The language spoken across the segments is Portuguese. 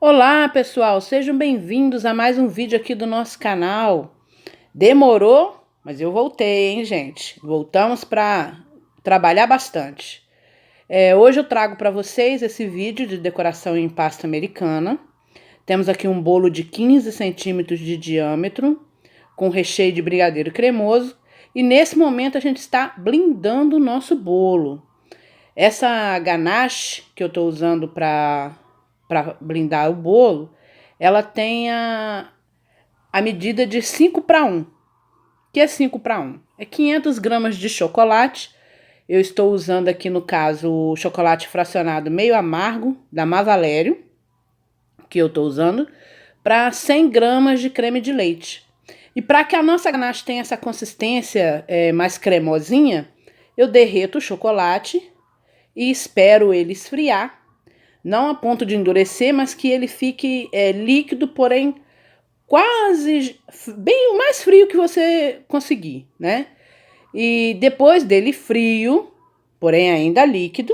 Olá, pessoal, sejam bem-vindos a mais um vídeo aqui do nosso canal. Demorou, mas eu voltei, hein, gente? Voltamos para trabalhar bastante. Hoje eu trago para vocês esse vídeo de decoração em pasta americana. Temos aqui um bolo de 15 centímetros de diâmetro, com recheio de brigadeiro cremoso. E nesse momento a gente está blindando o nosso bolo. Essa ganache que eu estou usando para blindar o bolo, ela tem a medida de 5 para 1. O que é 5 para 1? É 500 gramas de chocolate. Eu estou usando aqui, no caso, o chocolate fracionado meio amargo, da Mavalério, que eu estou usando, para 100 gramas de creme de leite. E para que a nossa ganache tenha essa consistência mais cremosinha, eu derreto o chocolate e espero ele esfriar. Não a ponto de endurecer, mas que ele fique líquido, porém quase bem o mais frio que você conseguir, né? E depois dele frio, porém ainda líquido,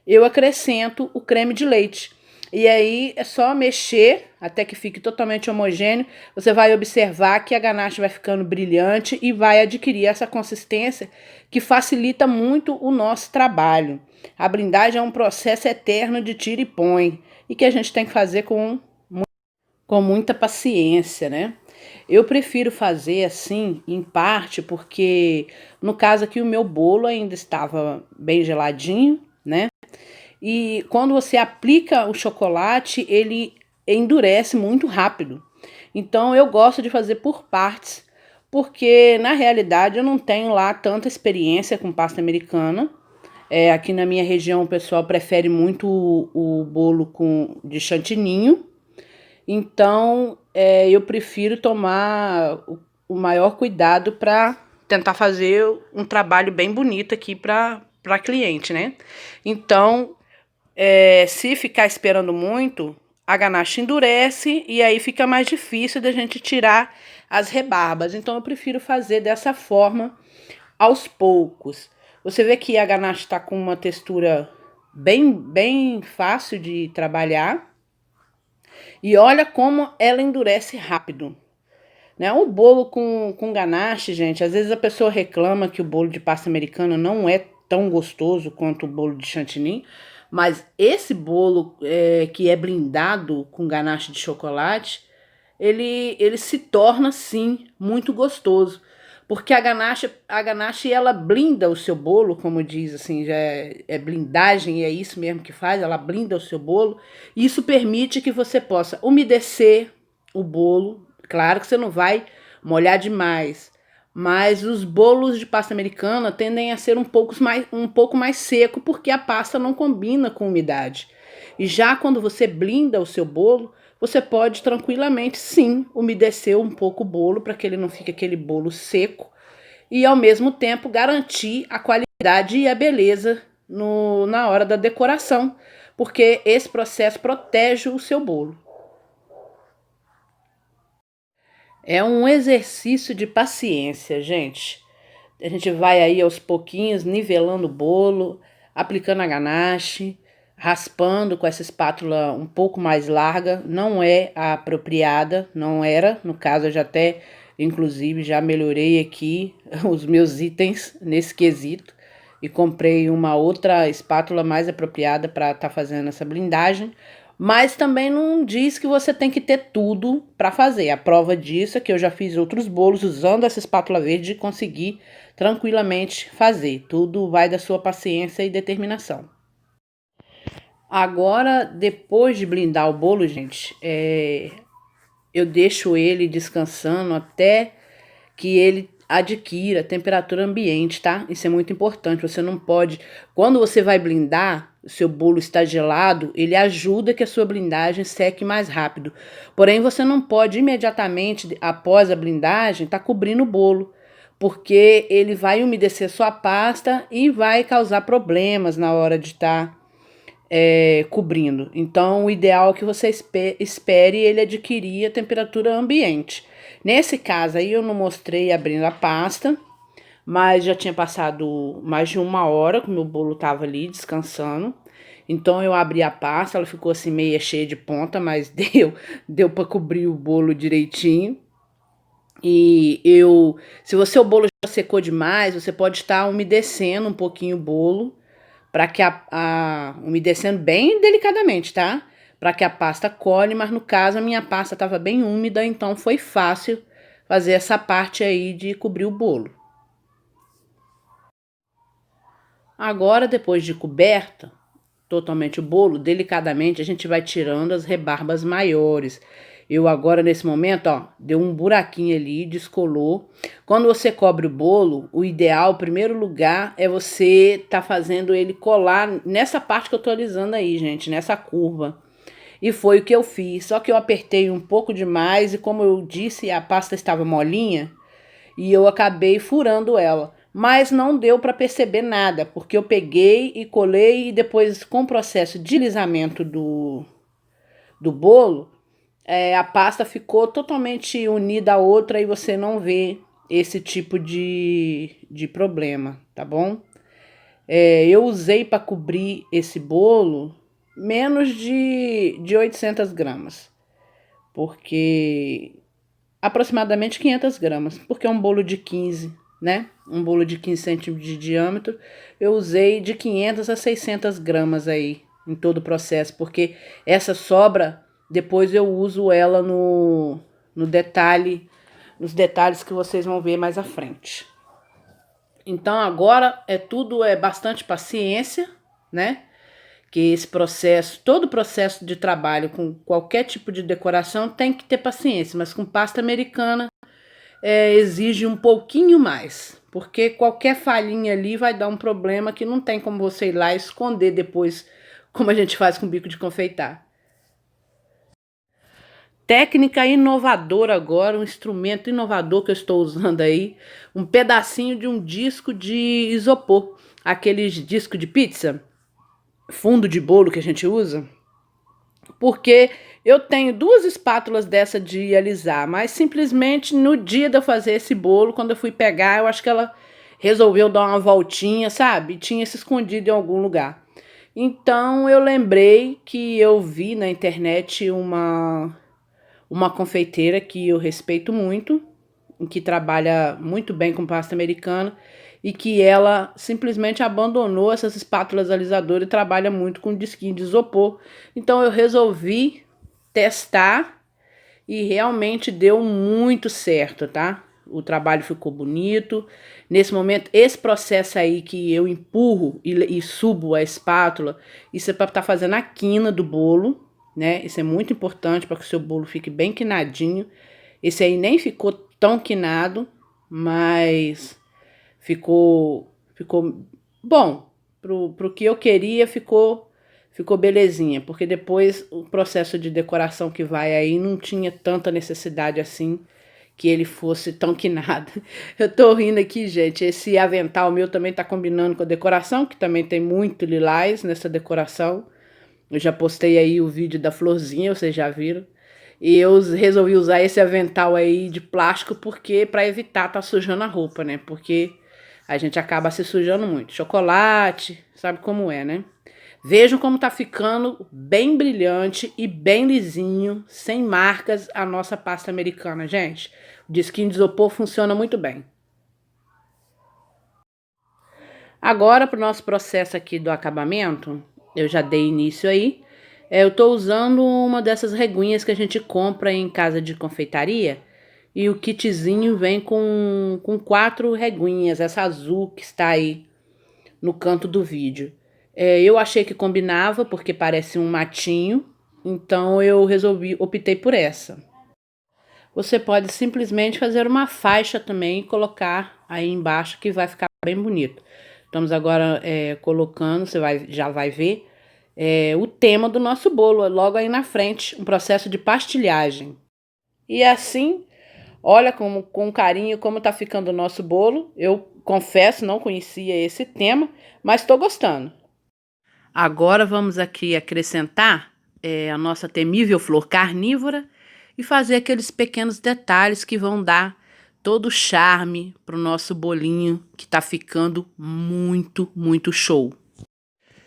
eu acrescento o creme de leite. E aí é só mexer até que fique totalmente homogêneo. Você vai observar que a ganache vai ficando brilhante e vai adquirir essa consistência que facilita muito o nosso trabalho. A blindagem é um processo eterno de tira e põe e que a gente tem que fazer com muita paciência, né? Eu prefiro fazer assim, em parte, porque no caso aqui o meu bolo ainda estava bem geladinho, né? E quando você aplica o chocolate, ele endurece muito rápido. Então eu gosto de fazer por partes, porque na realidade eu não tenho lá tanta experiência com pasta americana. Aqui na minha região o pessoal prefere muito o bolo de chantininho. Então eu prefiro tomar o maior cuidado para tentar fazer um trabalho bem bonito aqui para cliente, né? Então, se ficar esperando muito, a ganache endurece e aí fica mais difícil da gente tirar as rebarbas. Então, eu prefiro fazer dessa forma, aos poucos. Você vê que a ganache está com uma textura bem fácil de trabalhar. E olha como ela endurece rápido, né? O bolo com ganache, gente, às vezes a pessoa reclama que o bolo de pasta americana não é tão gostoso quanto o bolo de chantilly, mas esse bolo que é blindado com ganache de chocolate, ele se torna, sim, muito gostoso. Porque a ganache ela blinda o seu bolo, como diz assim, já é blindagem, e é isso mesmo que faz, ela blinda o seu bolo. E isso permite que você possa umedecer o bolo. Claro que você não vai molhar demais, mas os bolos de pasta americana tendem a ser um pouco mais seco, porque a pasta não combina com umidade. E já quando você blinda o seu bolo, você pode tranquilamente, sim, umedecer um pouco o bolo para que ele não fique aquele bolo seco e, ao mesmo tempo, garantir a qualidade e a beleza na hora da decoração, porque esse processo protege o seu bolo. É um exercício de paciência, gente. A gente vai aí aos pouquinhos nivelando o bolo, aplicando a ganache, raspando com essa espátula um pouco mais larga. Não é a apropriada, não era. No caso, eu já até, inclusive, já melhorei aqui os meus itens nesse quesito. E comprei uma outra espátula mais apropriada para estar fazendo essa blindagem. Mas também não diz que você tem que ter tudo para fazer. A prova disso é que eu já fiz outros bolos usando essa espátula verde e consegui tranquilamente fazer. Tudo vai da sua paciência e determinação. Agora, depois de blindar o bolo, gente, eu deixo ele descansando até que ele adquira temperatura ambiente, tá? Isso é muito importante. Você não pode... Quando você vai blindar, o seu bolo está gelado, ele ajuda que a sua blindagem seque mais rápido. Porém, você não pode imediatamente, após a blindagem, tá cobrindo o bolo, porque ele vai umedecer sua pasta e vai causar problemas na hora de estar cobrindo. Então, o ideal é que você espere ele adquirir a temperatura ambiente. Nesse caso aí, eu não mostrei abrindo a pasta, mas já tinha passado mais de 1 hora que o meu bolo estava ali descansando. Então eu abri a pasta, ela ficou assim meia cheia de ponta, mas deu para cobrir o bolo direitinho. E se o bolo já secou demais, você pode estar umedecendo um pouquinho o bolo para que umedecendo bem delicadamente, tá? Para que a pasta colhe, mas no caso a minha pasta estava bem úmida, então foi fácil fazer essa parte aí de cobrir o bolo. Agora, depois de coberta totalmente o bolo, delicadamente a gente vai tirando as rebarbas maiores. Eu agora, nesse momento, ó, deu um buraquinho ali, descolou. Quando você cobre o bolo, o ideal, em primeiro lugar, é você tá fazendo ele colar nessa parte que eu tô alisando aí, gente, nessa curva. E foi o que eu fiz, só que eu apertei um pouco demais e como eu disse, a pasta estava molinha, e eu acabei furando ela. Mas não deu para perceber nada, porque eu peguei e colei e depois, com o processo de alisamento do bolo, a pasta ficou totalmente unida à outra e você não vê esse tipo de problema, tá bom? Eu usei para cobrir esse bolo menos de 800 gramas, porque aproximadamente 500 gramas, porque é um bolo de 15, né? Um bolo de 15 centímetros de diâmetro, eu usei de 500 a 600 gramas aí em todo o processo, porque essa sobra, depois eu uso ela no detalhe, nos detalhes que vocês vão ver mais à frente. Então agora tudo é bastante paciência, né? Que esse processo, todo processo de trabalho com qualquer tipo de decoração tem que ter paciência, mas com pasta americana exige um pouquinho mais, porque qualquer falhinha ali vai dar um problema que não tem como você ir lá e esconder depois, como a gente faz com bico de confeitar. Técnica inovadora agora, um instrumento inovador que eu estou usando aí, um pedacinho de um disco de isopor, aqueles discos de pizza, fundo de bolo que a gente usa, porque eu tenho duas espátulas dessa de alisar, mas simplesmente no dia de eu fazer esse bolo, quando eu fui pegar, eu acho que ela resolveu dar uma voltinha, sabe? Tinha se escondido em algum lugar. Então eu lembrei que eu vi na internet uma confeiteira que eu respeito muito, que trabalha muito bem com pasta americana, e que ela simplesmente abandonou essas espátulas alisadoras e trabalha muito com disquinho de isopor. Então eu resolvi testar e realmente deu muito certo, tá? O trabalho ficou bonito. Nesse momento, esse processo aí que eu empurro e subo a espátula, isso é para estar fazendo a quina do bolo, né? Isso é muito importante para que o seu bolo fique bem quinadinho. Esse aí nem ficou tão quinado, mas ficou bom. Pro que eu queria, ficou belezinha, porque depois o processo de decoração que vai aí não tinha tanta necessidade assim que ele fosse tão quinado. Eu tô rindo aqui, gente, esse avental meu também tá combinando com a decoração, que também tem muito lilás nessa decoração. Eu já postei aí o vídeo da florzinha, vocês já viram. E eu resolvi usar esse avental aí de plástico porque para evitar tá sujando a roupa, né? Porque a gente acaba se sujando muito. Chocolate, sabe como é, né? Vejam como tá ficando bem brilhante e bem lisinho, sem marcas, a nossa pasta americana, gente. O disquinho de isopor funciona muito bem. Agora, para o nosso processo aqui do acabamento, eu já dei início aí. Eu tô usando uma dessas reguinhas que a gente compra em casa de confeitaria. E o kitzinho vem com 4 reguinhas, essa azul que está aí no canto do vídeo. Eu achei que combinava porque parece um matinho, então eu optei por essa. Você pode simplesmente fazer uma faixa também e colocar aí embaixo que vai ficar bem bonito. Estamos agora colocando, já vai ver, o tema do nosso bolo, logo aí na frente, um processo de pastilhagem. E assim, olha com carinho como tá ficando o nosso bolo. Eu confesso, não conhecia esse tema, mas estou gostando. Agora vamos aqui acrescentar a nossa temível flor carnívora e fazer aqueles pequenos detalhes que vão dar todo o charme para o nosso bolinho que tá ficando muito, muito show.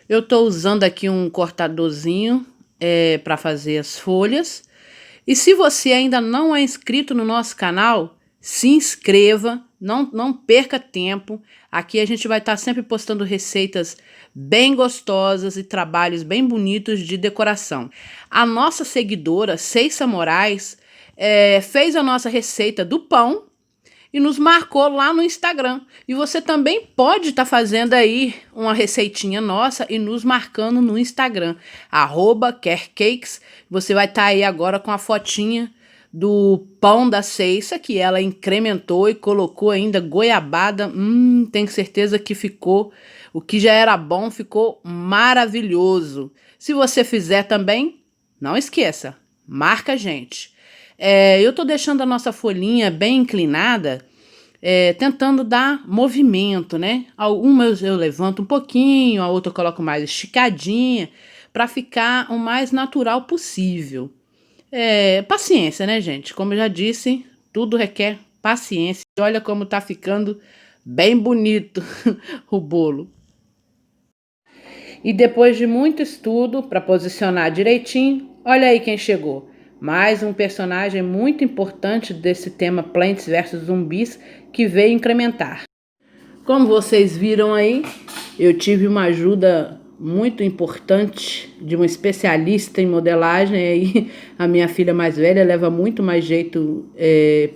Eu estou usando aqui um cortadorzinho para fazer as folhas. E se você ainda não é inscrito no nosso canal, se inscreva, não perca tempo. Aqui a gente vai estar sempre postando receitas bem gostosas e trabalhos bem bonitos de decoração. A nossa seguidora, Ceissa Moraes, fez a nossa receita do pão e nos marcou lá no Instagram. E você também pode estar fazendo aí uma receitinha nossa e nos marcando no Instagram, @quercakes. Você vai estar aí agora com a fotinha do pão da Ceissa, que ela incrementou e colocou ainda goiabada. Tenho certeza que ficou, o que já era bom, ficou maravilhoso. Se você fizer também, não esqueça, marca a gente. Eu tô deixando a nossa folhinha bem inclinada, tentando dar movimento, né? Algumas eu levanto um pouquinho, a outra eu coloco mais esticadinha, para ficar o mais natural possível. Paciência, né, gente? Como eu já disse, tudo requer paciência. Olha como tá ficando bem bonito o bolo. E depois de muito estudo para posicionar direitinho, olha aí quem chegou. Mais um personagem muito importante desse tema Plants vs Zumbis que veio incrementar. Como vocês viram aí, eu tive uma ajuda muito importante de um especialista em modelagem. Aí a minha filha mais velha leva muito mais jeito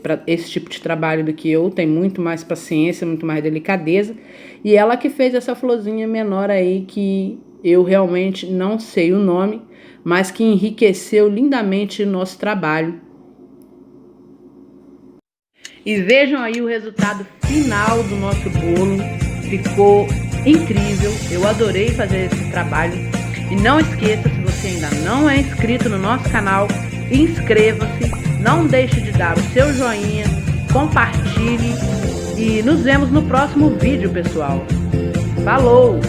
para esse tipo de trabalho do que eu, tem muito mais paciência, muito mais delicadeza. E ela que fez essa florzinha menor aí que eu realmente não sei o nome, mas que enriqueceu lindamente o nosso trabalho. E vejam aí o resultado final do nosso bolo. Ficou incrível, eu adorei fazer esse trabalho. E não esqueça, se você ainda não é inscrito no nosso canal, inscreva-se, não deixe de dar o seu joinha, compartilhe e nos vemos no próximo vídeo, pessoal. Falou!